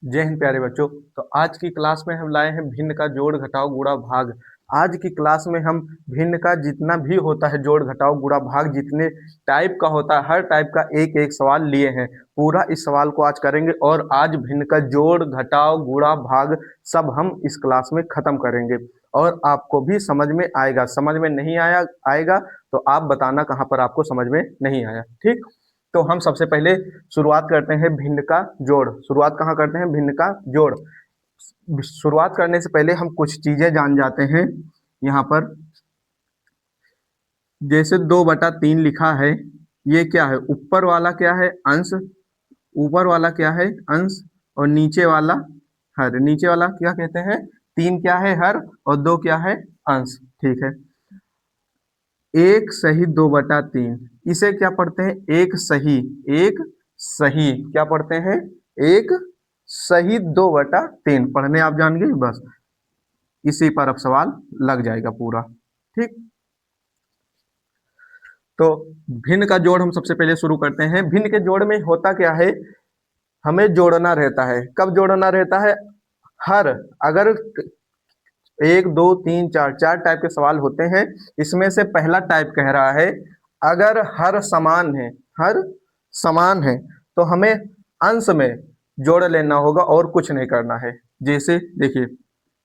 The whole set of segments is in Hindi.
जय हिंद प्यारे बच्चों। तो आज की क्लास में हम लाए हैं भिन्न का जोड़ घटाव गुणा भाग। आज की क्लास में हम भिन्न का जितना भी होता है जोड़ घटाव गुणा भाग, जितने टाइप का होता है हर टाइप का एक एक सवाल लिए हैं। पूरा इस सवाल को आज करेंगे और आज भिन्न का जोड़ घटाव गुणा भाग सब हम इस क्लास में खत्म करेंगे और आपको भी समझ में आएगा। समझ में नहीं आएगा तो आप बताना कहाँ पर आपको समझ में नहीं आया। ठीक, तो हम सबसे पहले शुरुआत करते हैं भिन्न का जोड़। शुरुआत कहाँ करते हैं? भिन्न का जोड़। शुरुआत करने से पहले हम कुछ चीजें जान जाते हैं। यहाँ पर जैसे 2/3 लिखा है, ये क्या है? ऊपर वाला क्या है? अंश। ऊपर वाला क्या है? अंश। और नीचे वाला हर। नीचे वाला क्या कहते हैं? 3 क्या है? हर। और 2 क्या है? अंश। ठीक है। 1/2/3 इसे क्या पढ़ते हैं? एक सही। एक सही क्या पढ़ते हैं? एक सही 2/3 पढ़ने आप जान गए, बस इसी पर अब सवाल लग जाएगा पूरा। ठीक, तो भिन्न का जोड़ हम सबसे पहले शुरू करते हैं। भिन्न के जोड़ में होता क्या है? हमें जोड़ना रहता है। कब जोड़ना रहता है? हर। अगर 1 2 3 4 चार टाइप के सवाल होते हैं, इसमें से पहला टाइप कह रहा है अगर हर समान है, हर समान है तो हमें अंश में जोड़ लेना होगा और कुछ नहीं करना है। जैसे देखिए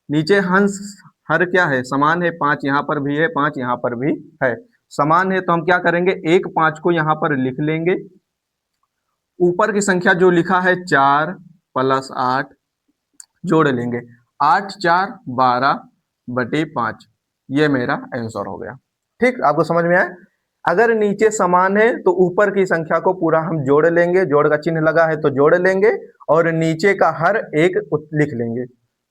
नीचे हंस हर क्या है? समान है। 5 यहाँ पर भी है, 5 यहाँ पर भी है। समान है तो हम क्या करेंगे? 1 5 को यहाँ पर लिख लेंगे। ऊपर की संख्या जो लिखा है 4 + 8 जोड़ लेंगे। 8 4 12/5 ये मेरा आंसर हो गया। ठीक, आपको समझ में आया? अगर नीचे समान है तो ऊपर की संख्या को पूरा हम जोड़ लेंगे, जोड़ का चिन्ह लगा है तो जोड़ लेंगे और नीचे का हर एक लिख लेंगे,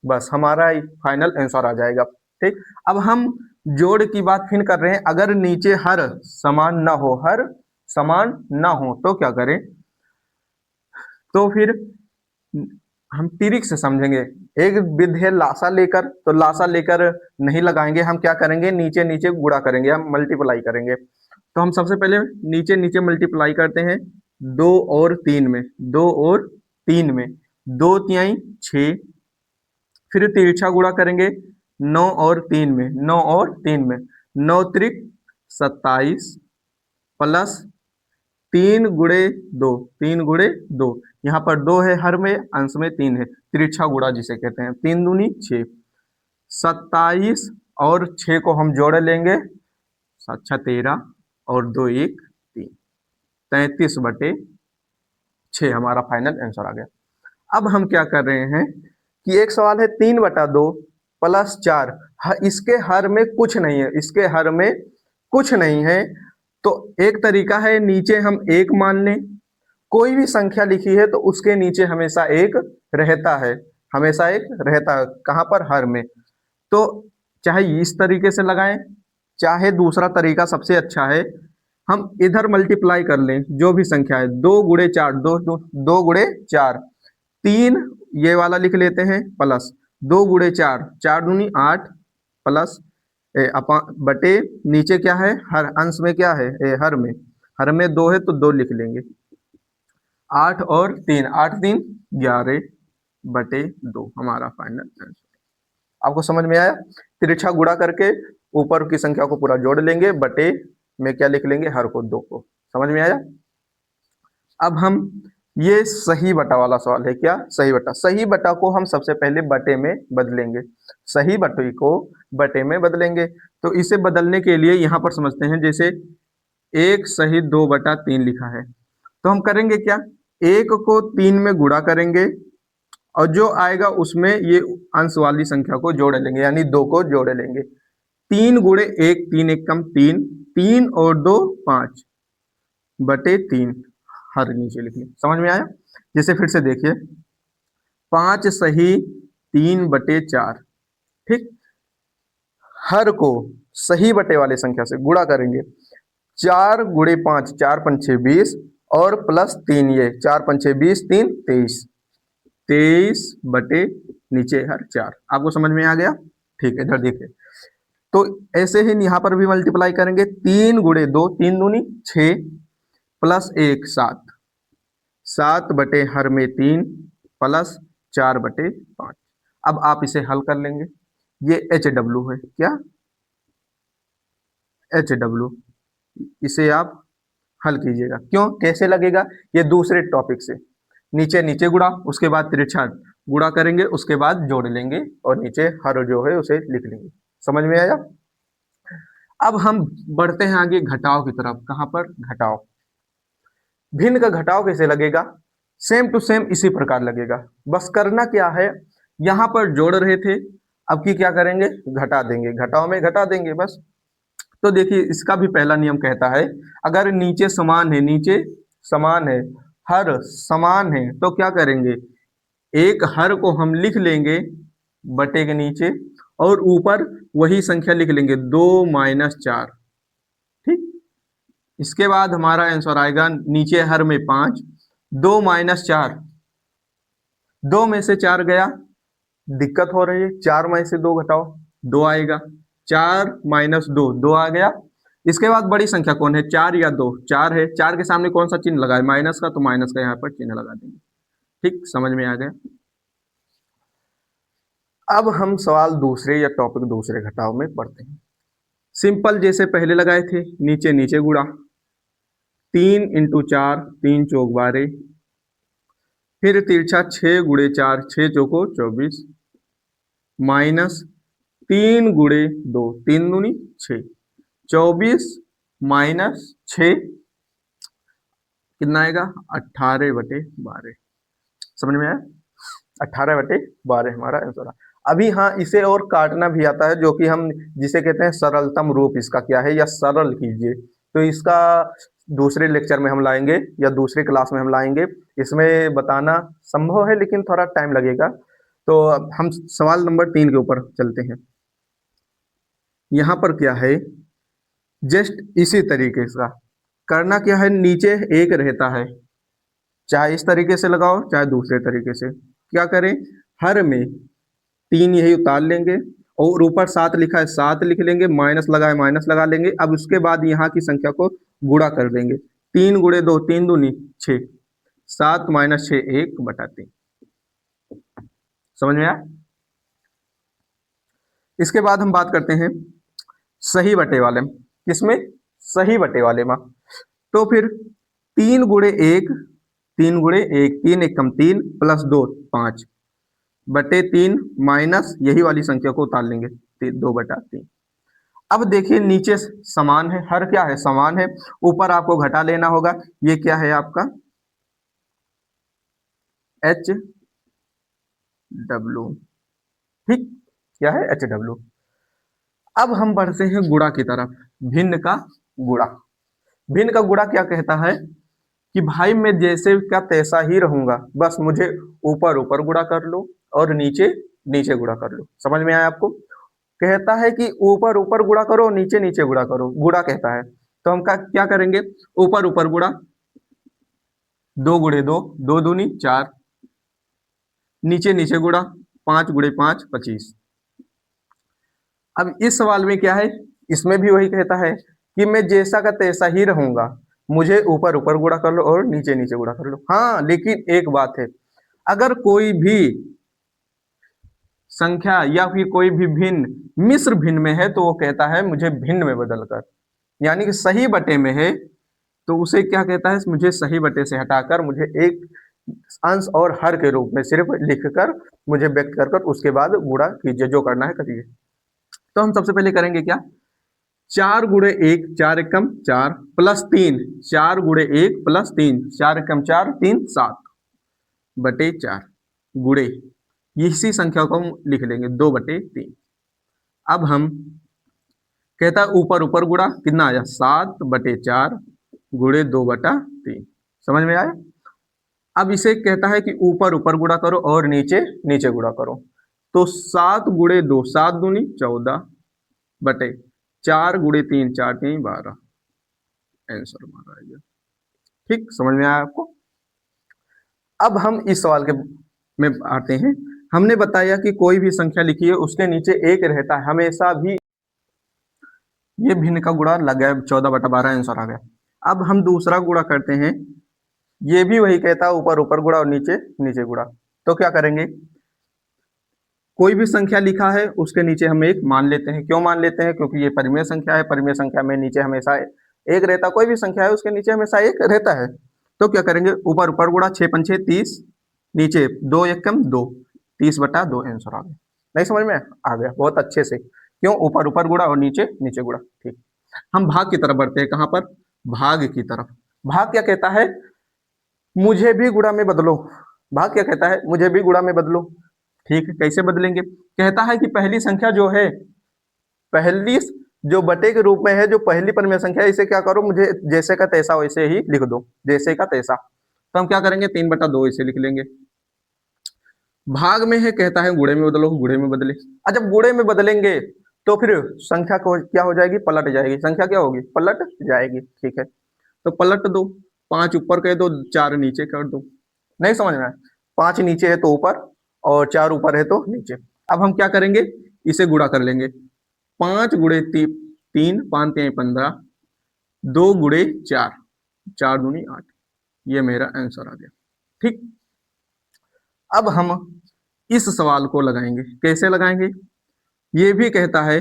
बस हमारा फाइनल आंसर आ जाएगा। ठीक, अब हम जोड़ की बात फिर कर रहे हैं। अगर नीचे हर समान ना हो, हर समान ना हो तो क्या करें? तो फिर हम तिरिक से समझेंगे। एक विध है लासा लेकर, तो लासा लेकर नहीं लगाएंगे। हम क्या करेंगे? नीचे नीचे गुणा करेंगे, हम मल्टीप्लाई करेंगे। तो हम सबसे पहले नीचे नीचे मल्टीप्लाई करते हैं। 2 और 3 में, 2 और 3 में 2 तिहाई 6। फिर तिरछा गुणा करेंगे 9 और 3 में, 9 और 3 में 9 त्रिक 27 प्लस 3 गुणे 2, 3 गुणे 2। यहाँ पर 2 है हर में, अंश में 3 है। तिरछा गुणा जिसे कहते हैं। 3 दूनी 6, 27 और 6 को हम जोड़ लेंगे। 7 6 13 और 2 1 3, 33/6 हमारा फाइनल आंसर आ गया। अब हम क्या कर रहे हैं कि एक सवाल है 3/2 + 4। इसके हर में कुछ नहीं है, इसके हर में कुछ नहीं है। तो एक तरीका है, नीचे हम 1 मान लें। कोई भी संख्या लिखी है तो उसके नीचे हमेशा एक रहता है, हमेशा एक रहता है। कहाँ पर? हर में। तो चाहे इस तरीके से लगाएं, चाहे दूसरा तरीका सबसे अच्छा है। हम इधर मल्टीप्लाई कर लें जो भी संख्या है। 2 गुणे 4, 2 गुणे 4, 3 ये वाला लिख लेते हैं प्लस 2 गुणे 4, 4 दूनी 8 प्लस बटे नीचे क्या है? हर। अंश में क्या है? हर में। हर में 2 है तो 2 लिख लेंगे। 8 और 3, 8 3 11/2 हमारा फाइनल आंसर। आपको समझ में आया? तिरछा गुणा करके ऊपर की संख्या को पूरा जोड़ लेंगे, बटे में क्या लिख लेंगे? हर को 2 को। समझ में आया? अब हम ये सही बटा वाला सवाल है। क्या? सही बटा। सही बटा को हम सबसे पहले बटे में बदलेंगे। सही बटे को बटे में बदलेंगे। तो इसे बदलने के लिए यहाँ पर समझते हैं। जैसे 1/2/3 लिखा है तो हम करेंगे क्या? 1 को 3 में गुणा करेंगे और जो आएगा उसमें ये अंश वाली संख्या को जोड़ लेंगे, यानी 2 को जोड़ लेंगे। 3 गुणे 1, 3 1 कम 3, 3 और 2 5/3 हर नीचे लिखिए। समझ में आया? जैसे फिर से देखिए 5 सही 3/4। ठीक, हर को सही बटे वाले संख्या से गुणा करेंगे। 4 गुणे 5, 4 5 6 20 और प्लस 3, ये 4 5 6 20 3 23, 23/, नीचे हर 4। आपको समझ में आ गया? ठीक है, इधर देखिए। तो ऐसे ही यहाँ पर भी मल्टीप्लाई करेंगे। 3 गुणे 2, 3 दूनी 6 प्लस 1 7, 7/, हर में 3 प्लस 4/5। अब आप इसे हल कर लेंगे, ये HW है, क्या HW, इसे आप हल कीजिएगा। क्यों, कैसे लगेगा, ये दूसरे टॉपिक से, नीचे नीचे गुणा, उसके बाद तिरछा गुणा करेंगे, उसके बाद जोड़ लेंगे और नीचे हर जो है उसे लिख लेंगे। समझ में आया। अब हम बढ़ते हैं आगे घटाव की तरफ। कहां पर, घटाव। भिन्न का घटाव कैसे लगेगा, सेम टू सेम इसी प्रकार लगेगा। बस करना क्या है, यहां पर जोड़ रहे थे, अब की क्या करेंगे, घटा देंगे, घटाव में घटा देंगे बस। तो देखिए इसका भी पहला नियम कहता है, अगर नीचे समान है, नीचे समान है, हर समान है, तो क्या करेंगे, एक हर को हम लिख लेंगे बटे के नीचे और ऊपर वही संख्या लिख लेंगे 2 - 4। ठीक, इसके बाद हमारा आंसर आएगा नीचे हर में 5, 2 - 4, 2 में से 4 गया, दिक्कत हो रही है, 4 में से 2 घटाओ, 2 आएगा, 4 - 2, 2 आ गया। इसके बाद बड़ी संख्या कौन है, 4 या 2, 4 है, 4 के सामने कौन सा चिन्ह लगा है, माइनस का, तो माइनस का यहाँ पर चिन्ह लगा देंगे। ठीक, समझ में आ गया। अब हम सवाल दूसरे या टॉपिक दूसरे घटाव में पढ़ते हैं। सिंपल जैसे पहले लगाए थे, नीचे नीचे गुणा, 3 × 4, 3 चौक 12, फिर तिरछा 6 × 4, 6 चौको 24, माइनस 3 × 2, 3 दूनी 6, 24 - 6 कितना आएगा, 18/12। समझ में आया, 18/12 हमारा आंसर। अभी हाँ, इसे और काटना भी आता है, जो कि हम जिसे कहते हैं सरलतम रूप, इसका क्या है, या सरल कीजिए, तो इसका दूसरे लेक्चर में हम लाएंगे या दूसरे क्लास में हम लाएंगे। इसमें बताना संभव है लेकिन थोड़ा टाइम लगेगा। तो अब हम सवाल नंबर 3 के ऊपर चलते हैं। यहाँ पर क्या है, जस्ट इसी तरीके से करना क्या है, नीचे एक रहता है, चाहे इस तरीके से लगाओ चाहे दूसरे तरीके से, क्या करें, हर में 3 यही उतार लेंगे और ऊपर 7 लिखा है, 7 लिख लेंगे, माइनस लगा है, माइनस लगा लेंगे। अब उसके बाद यहाँ की संख्या को गुणा कर देंगे, 3 × 2, 3 दूनी 6, 7 - 6 1/3। समझ में आया। इसके बाद हम बात करते हैं सही बटे वाले में। किसमें, सही बटे वाले में। तो फिर 3 × 1, 3 × 1, 3 एकम 3 + 2 5/3 माइनस यही वाली संख्या को उतार लेंगे 2/3। अब देखिए नीचे समान है, हर क्या है, समान है, ऊपर आपको घटा लेना होगा, ये क्या है आपका HW। ठीक, क्या है, HW। अब हम बढ़ते हैं गुणा की तरफ। भिन्न का गुणा। भिन्न का गुणा क्या कहता है कि भाई मैं जैसे का तैसा ही रहूंगा, बस मुझे ऊपर ऊपर गुणा कर लो और नीचे नीचे गुणा कर लो। समझ में आया आपको। कहता है कि ऊपर ऊपर गुणा करो, नीचे नीचे गुणा करो, गुणा कहता है, तो हम क्या करेंगे, ऊपर ऊपर गुणा, 2 × 2, 2 दूनी 4, नीचे नीचे गुणा, 5 × 5 25। अब इस सवाल में क्या है, इसमें भी वही कहता है कि मैं जैसा का तैसा ही रहूंगा, मुझे ऊपर ऊपर गुणा कर लो और नीचे नीचे गुणा कर लो। हाँ, लेकिन एक बात है, अगर कोई भी संख्या या फिर कोई भी भिन्न मिश्र भिन्न में है, तो वो कहता है मुझे भिन्न में बदल कर, यानी कि सही बटे में है तो उसे क्या कहता है, मुझे सही बटे से हटाकर मुझे एक अंश और हर के रूप में सिर्फ लिखकर मुझे व्यक्त कर कर उसके बाद गुणा कीजिए, जो करना है करिए। तो हम सबसे पहले करेंगे क्या, 4 × 1, 4 एकम 4 +3, 4 × 1 +3, 4 एकम 4 3 7/4 गुणे इसी संख्या को हम लिख लेंगे 2/3। अब हम कहता है ऊपर ऊपर गुणा, कितना आया, 7/4 गुणे 2/3। समझ में आया। अब इसे कहता है कि ऊपर ऊपर गुणा करो और नीचे नीचे गुणा करो, तो 7 × 2 7 दूनी 14 बटे 4 × 3 4 3 12। आंसर हमारा आ गया। ठीक, समझ में आया आपको। अब हम इस सवाल के में आते हैं। हमने बताया कि कोई भी संख्या लिखी है उसके नीचे एक रहता है हमेशा भी, ये भिन्न का गुणा लग गया, 14/12 आंसर आ गया। अब हम दूसरा गुणा करते हैं, ये भी वही कहता है ऊपर ऊपर गुणा और नीचे नीचे गुणा। तो क्या करेंगे, कोई भी संख्या लिखा है उसके नीचे हम एक मान लेते हैं। क्यों मान लेते हैं? क्योंकि ये परिमेय संख्या है, परिमेय संख्या में नीचे हमेशा एक रहता, कोई भी संख्या है उसके नीचे हमेशा एक रहता है। तो क्या करेंगे, ऊपर ऊपर गुणा, 6 पंचे 30, नीचे 2 एकम 2, 30/2 आंसर आ गया। नहीं समझ में आ गया? बहुत अच्छे से। क्यों? ऊपर ऊपर गुणा और नीचे नीचे गुणा। ठीक, हम भाग की तरफ बढ़ते हैं। कहां पर? भाग की तरफ। भाग क्या कहता है? मुझे भी गुणा में बदलो। भाग क्या कहता है? मुझे भी गुणा में बदलो। ठीक है, कैसे बदलेंगे? कहता है कि पहली संख्या जो है, पहली जो बटे के रूप में है, जो पहली परिमेय संख्या है, इसे क्या करो, मुझे जैसे का तैसा वैसे ही लिख दो, जैसे का तैसा। तो हम क्या करेंगे, 3/2 इसे लिख लेंगे। भाग में है, कहता है गुणे में बदलो, गुणे में बदले। जब गुणे में बदलेंगे तो फिर संख्या को क्या हो जाएगी, पलट जाएगी। संख्या क्या होगी, पलट जाएगी। ठीक है, तो पलट दो, 5 ऊपर कह दो, 4 नीचे कर दो। नहीं समझ में? 5 नीचे है तो ऊपर, और 4 ऊपर है तो नीचे। अब हम क्या करेंगे, इसे गुणा कर लेंगे। 5 गुणे 3, 5 3 15, 2 गुणे 4, 4 दूनी 8। ये मेरा आंसर आ गया। ठीक, अब हम इस सवाल को लगाएंगे। कैसे लगाएंगे? ये भी कहता है,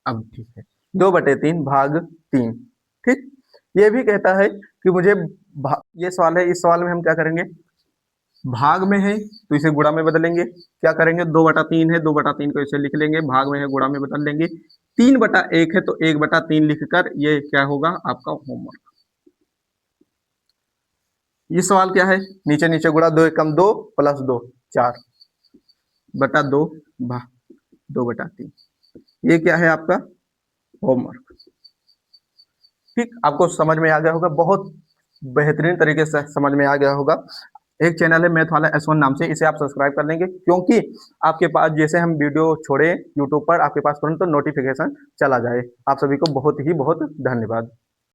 अब ठीक है, 2/3 भाग 3। ठीक, ये भी कहता है कि मुझे ये सवाल है, इस सवाल में हम क्या करेंगे, भाग में है तो इसे गुणा में बदलेंगे। क्या करेंगे, 2/3 है, 2/3 को इसे लिख लेंगे, भाग में है गुणा में बदल लेंगे। 3/1 है तो 1/3 लिखकर ये क्या होगा, आपका होमवर्क। ये सवाल क्या है, नीचे नीचे गुणा, 2 एकम 2 प्लस 2 4/2 2/3। ये क्या है आपका होमवर्क। ठीक, आपको समझ में आ गया होगा, बहुत बेहतरीन तरीके से समझ में आ गया होगा। एक चैनल है मैथ वाला S1 नाम से, इसे आप सब्सक्राइब कर लेंगे, क्योंकि आपके पास जैसे हम वीडियो छोड़े यूट्यूब पर, आपके पास तुरंत नोटिफिकेशन चला जाए। आप सभी को बहुत ही बहुत धन्यवाद।